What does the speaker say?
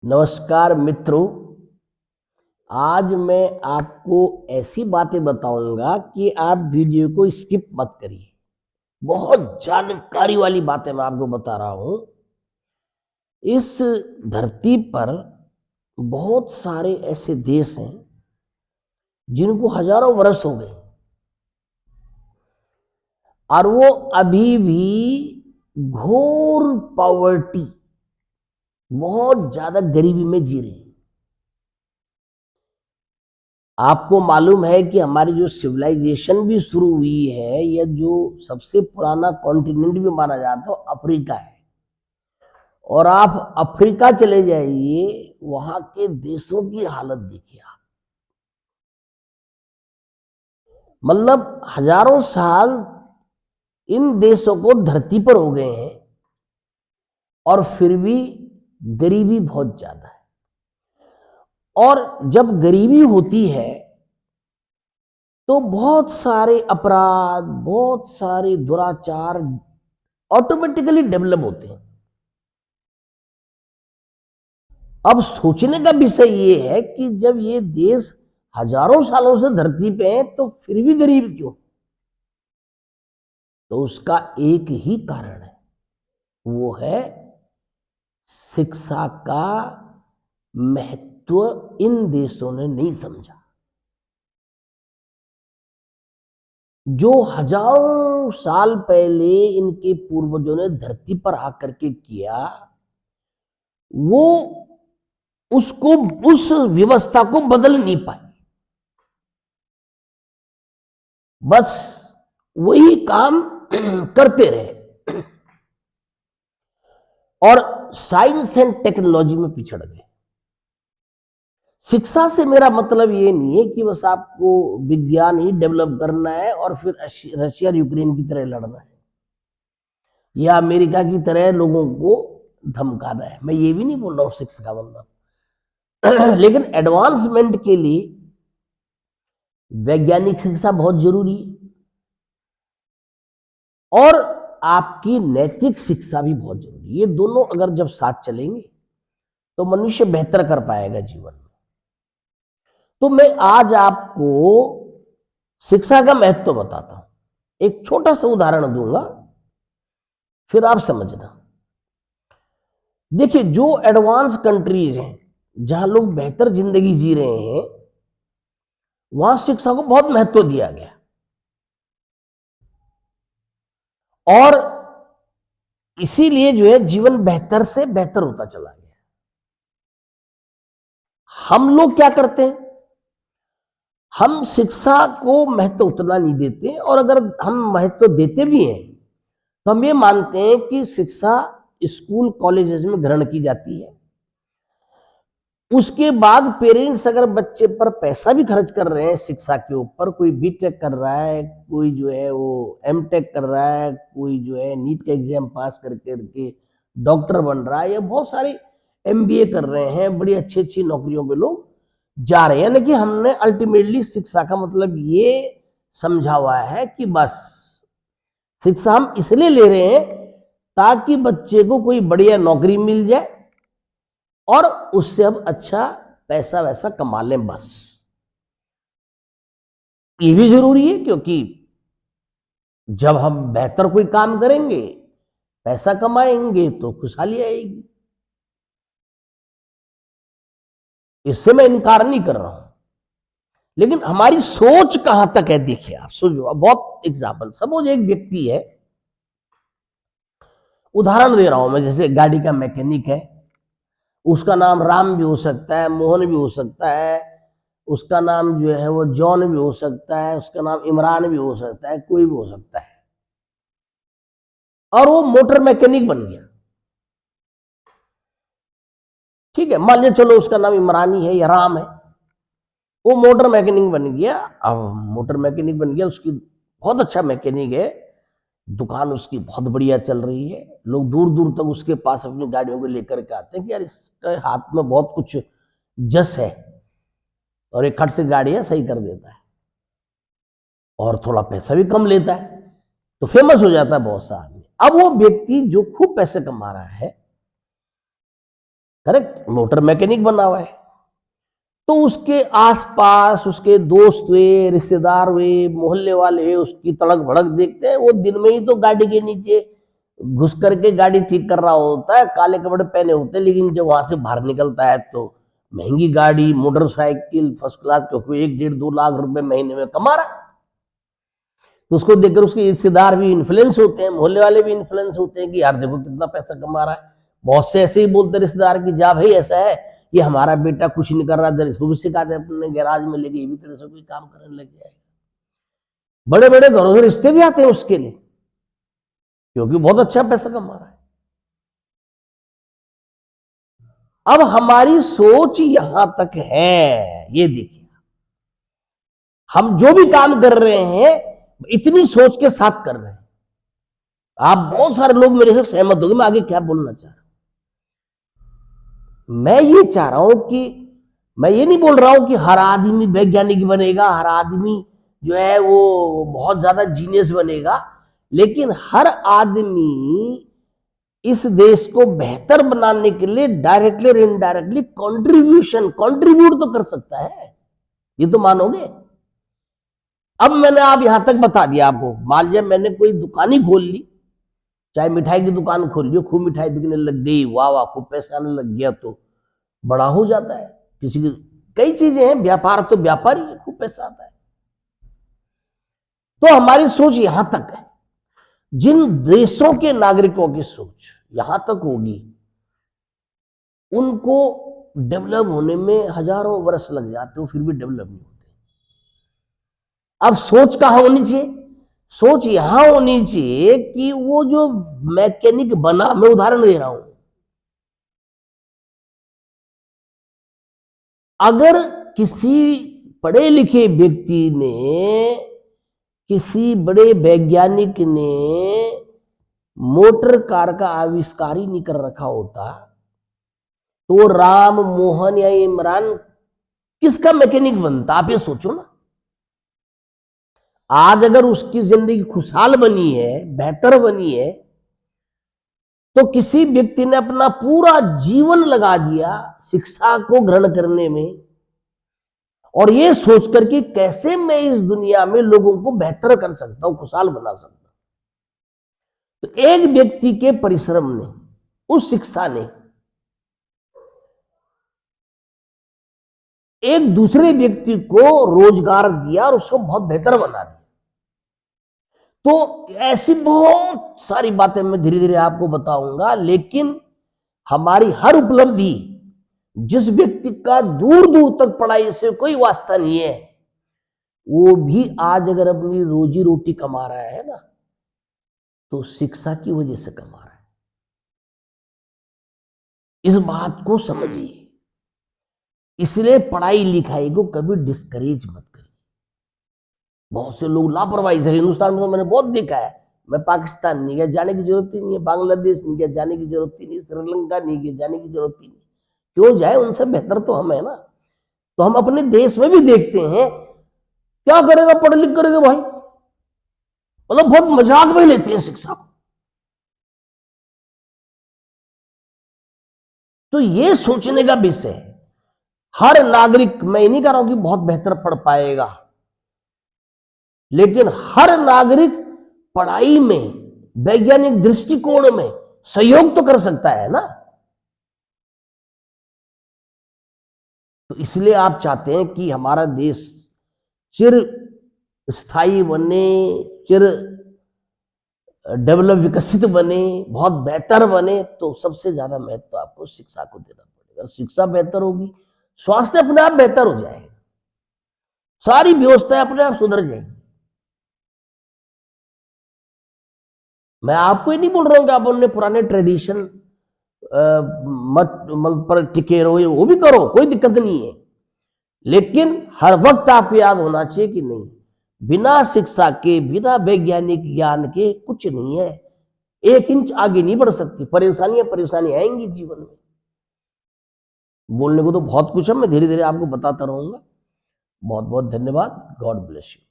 नमस्कार मित्रों। आज मैं आपको ऐसी बातें बताऊंगा कि आप वीडियो को स्किप मत करिए। बहुत जानकारी वाली बातें मैं आपको बता रहा हूं। इस धरती पर बहुत सारे ऐसे देश हैं जिनको हजारों वर्ष हो गए और वो अभी भी घोर पॉवर्टी, बहुत ज्यादा गरीबी में जी रहे हैं। आपको मालूम है कि हमारी जो सिविलाइजेशन भी शुरू हुई है, या जो सबसे पुराना कॉन्टिनेंट भी माना जाता है, अफ्रीका है। और आप अफ्रीका चले जाइए, वहां के देशों की हालत देखिए आप। मतलब हजारों साल इन देशों को धरती पर हो गए हैं और फिर भी गरीबी बहुत ज्यादा है। और जब गरीबी होती है तो बहुत सारे अपराध, बहुत सारे दुराचार ऑटोमेटिकली डेवलप होते हैं। अब सोचने का विषय ये है कि जब ये देश हजारों सालों से धरती पे है तो फिर भी गरीब क्यों? तो उसका एक ही कारण है, वो है शिक्षा का महत्व इन देशों ने नहीं समझा। जो हजारों साल पहले इनके पूर्वजों ने धरती पर आकर के किया, वो उसको, उस व्यवस्था को बदल नहीं पाए। बस वही काम करते रहे और साइंस एंड टेक्नोलॉजी में पिछड़ गए। शिक्षा से मेरा मतलब ये नहीं है कि बस आपको विज्ञान ही डेवलप करना है और फिर रशिया और यूक्रेन की तरह लड़ना है या अमेरिका की तरह लोगों को धमकाना है। मैं ये भी नहीं बोल रहा हूं शिक्षा का मतलब लेकिन एडवांसमेंट के लिए वैज्ञानिक शिक्षा बहुत जरूरी है और आपकी नैतिक शिक्षा भी बहुत जरूरी है। ये दोनों अगर जब साथ चलेंगे तो मनुष्य बेहतर कर पाएगा जीवन में। तो मैं आज आपको शिक्षा का महत्व बताता हूं। एक छोटा सा उदाहरण दूंगा, फिर आप समझना। देखिए, जो एडवांस कंट्रीज हैं, जहां लोग बेहतर जिंदगी जी रहे हैं, वहां शिक्षा को बहुत महत्व दिया गया और इसीलिए जो है जीवन बेहतर से बेहतर होता चला गया। हम लोग क्या करते हैं? हम शिक्षा को महत्व उतना नहीं देते, और अगर हम महत्व देते भी हैं तो हम ये मानते हैं कि शिक्षा स्कूल कॉलेजेस में ग्रहण की जाती है। उसके बाद पेरेंट्स अगर बच्चे पर पैसा भी खर्च कर रहे हैं शिक्षा के ऊपर, कोई बीटेक कर रहा है, कोई जो है वो एमटेक कर रहा है, कोई जो है नीट का एग्जाम पास करके डॉक्टर बन रहा है, या बहुत सारे एमबीए कर रहे हैं, बड़ी अच्छी अच्छी नौकरियों पे लोग जा रहे हैं। यानी कि हमने अल्टीमेटली शिक्षा का मतलब ये समझा हुआ है कि बस शिक्षा हम इसलिए ले रहे हैं ताकि बच्चे को कोई बढ़िया नौकरी मिल जाए और उससे हम अच्छा पैसा वैसा कमा लें। बस ये भी जरूरी है, क्योंकि जब हम बेहतर कोई काम करेंगे, पैसा कमाएंगे, तो खुशहाली आएगी। इससे मैं इनकार नहीं कर रहा हूं, लेकिन हमारी सोच कहां तक है देखिए आप। सोचो, बहुत एग्जाम्पल, सपोज एक व्यक्ति है, उदाहरण दे रहा हूं मैं, जैसे गाड़ी का मैकेनिक है, उसका नाम राम भी हो सकता है, मोहन भी हो सकता है, उसका नाम जो है वो जॉन भी हो सकता है, उसका नाम इमरान भी हो सकता है, कोई भी हो सकता है, और वो मोटर मैकेनिक बन गया। ठीक है, मान लिया चलो उसका नाम इमरानी है या राम है, वो मोटर मैकेनिक बन गया। अब मोटर मैकेनिक बन गया, उसकी बहुत अच्छा मैकेनिक है, दुकान उसकी बहुत बढ़िया चल रही है, लोग दूर दूर तक उसके पास अपनी गाड़ियों को लेकर के आते हैं कि यार इसके हाथ में बहुत कुछ जस है और एक खट से गाड़ियां सही कर देता है और थोड़ा पैसा भी कम लेता है, तो फेमस हो जाता है बहुत सा आदमी। अब वो व्यक्ति जो खूब पैसे कमा रहा है, करेक्ट, मोटर मैकेनिक बना हुआ है, तो उसके आसपास उसके दोस्त हुए, रिश्तेदार हुए, मोहल्ले वाले हुए, उसकी तड़क भड़क देखते हैं। वो दिन में ही तो गाड़ी के नीचे घुस करके गाड़ी ठीक कर रहा होता है, काले कपड़े पहने होते हैं, लेकिन जब वहां से बाहर निकलता है तो महंगी गाड़ी, मोटरसाइकिल फर्स्ट क्लास, क्योंकि 1-1.5-2 लाख रुपए महीने में कमा रहा है। तो उसको देखकर उसके रिश्तेदार भी इन्फ्लुएंस होते हैं, मोहल्ले वाले भी इन्फ्लुएंस होते हैं कि यार देखो कितना पैसा कमा रहा है। बहुत से ऐसे ही बोलते रिश्तेदार की जा भाई ऐसा है, ये हमारा बेटा कुछ नहीं कर रहा, इधर इसको भी सिखाते अपने गैराज में लेके, ये भी तेरे से कोई काम करने लग जाएगा। बड़े बड़े घरों से रिश्ते भी आते हैं उसके लिए, क्योंकि बहुत अच्छा पैसा कमा रहा है। अब हमारी सोच यहां तक है, ये देखिए, हम जो भी काम कर रहे हैं इतनी सोच के साथ कर रहे हैं। आप बहुत सारे लोग मेरे से सहमत होंगे, मैं आगे क्या बोलना चाह रहा हूं। मैं ये चाह रहा हूं कि, मैं ये नहीं बोल रहा हूं कि हर आदमी वैज्ञानिक बनेगा, हर आदमी जो है वो बहुत ज्यादा जीनियस बनेगा, लेकिन हर आदमी इस देश को बेहतर बनाने के लिए डायरेक्टली और इनडायरेक्टली कंट्रीब्यूट तो कर सकता है, ये तो मानोगे। अब मैंने आप यहां तक बता दिया आपको, मान लिया मैंने कोई दुकान ही खोल ली, चाहे मिठाई की दुकान खोल ली, खूब मिठाई बिकने लग गई, वाह वाह खूब पैसा आने लग गया, तो बड़ा हो जाता है। किसी की कई चीजें हैं, व्यापार तो व्यापार ही है, खूब पैसा आता है। तो हमारी सोच यहां तक है। जिन देशों के नागरिकों की सोच यहां तक होगी, उनको डेवलप होने में हजारों वर्ष लग जाते हो, फिर भी डेवलप नहीं होते। अब सोच कहां होनी चाहिए? सोच यहां होनी चाहिए कि वो जो मैकेनिक बना, मैं उदाहरण दे रहा हूं, अगर किसी पढ़े लिखे व्यक्ति ने, किसी बड़े वैज्ञानिक ने मोटर कार का आविष्कार ही नहीं कर रखा होता, तो राम मोहन या इमरान किसका मैकेनिक बनता? आप ये सोचो ना। आज अगर उसकी जिंदगी खुशहाल बनी है, बेहतर बनी है, तो किसी व्यक्ति ने अपना पूरा जीवन लगा दिया शिक्षा को ग्रहण करने में, और ये सोचकर कि कैसे मैं इस दुनिया में लोगों को बेहतर कर सकता हूं, खुशहाल बना सकता हूं। तो एक व्यक्ति के परिश्रम ने, उस शिक्षा ने एक दूसरे व्यक्ति को रोजगार दिया और उसको बहुत बेहतर बना दिया। तो ऐसी बहुत सारी बातें मैं धीरे धीरे आपको बताऊंगा, लेकिन हमारी हर उपलब्धि, जिस व्यक्ति का दूर दूर तक पढ़ाई से कोई वास्ता नहीं है, वो भी आज अगर अपनी रोजी रोटी कमा रहा है ना, तो शिक्षा की वजह से कमा रहा है। इस बात को समझिए। इसलिए पढ़ाई लिखाई को कभी डिस्करेज मत करिए। बहुत से लोग लापरवाही से, हिंदुस्तान में तो मैंने बहुत देखा है, मैं पाकिस्तान नहीं गया, जाने की जरूरत ही नहीं है, बांग्लादेश नहीं गया, जाने की जरूरत ही नहीं, श्रीलंका नहीं गया, जाने की जरूरत ही नहीं। क्यों जाए, उनसे बेहतर तो हम है ना। तो हम अपने देश में भी देखते हैं, क्या करेगा पढ़ लिख करेगा भाई, मतलब बहुत मजाक में लेते हैं शिक्षा को। तो ये सोचने का विषय है। हर नागरिक, मैं नहीं कह रहा हूं कि बहुत बेहतर पढ़ पाएगा, लेकिन हर नागरिक पढ़ाई में, वैज्ञानिक दृष्टिकोण में सहयोग तो कर सकता है ना। तो इसलिए आप चाहते हैं कि हमारा देश चिर स्थायी बने, चिर डेवलप, विकसित बने, बहुत बेहतर बने, तो सबसे ज्यादा महत्व आपको शिक्षा को देना पड़ेगा। शिक्षा बेहतर होगी, स्वास्थ्य अपने आप बेहतर हो जाएगा, सारी व्यवस्थाएं अपने आप सुधर जाएंगी। मैं आपको ही नहीं बोल रहा हूं कि आप अपने पुराने ट्रेडिशन मत पर टिके रहो, वो भी करो, कोई दिक्कत नहीं है, लेकिन हर वक्त आपको याद होना चाहिए कि नहीं, बिना शिक्षा के, बिना वैज्ञानिक ज्ञान के कुछ नहीं है। 1 इंच आगे नहीं बढ़ सकती, परेशानी आएंगी जीवन में। बोलने को तो बहुत कुछ है, मैं धीरे धीरे आपको बताता रहूंगा। बहुत बहुत धन्यवाद। God bless you.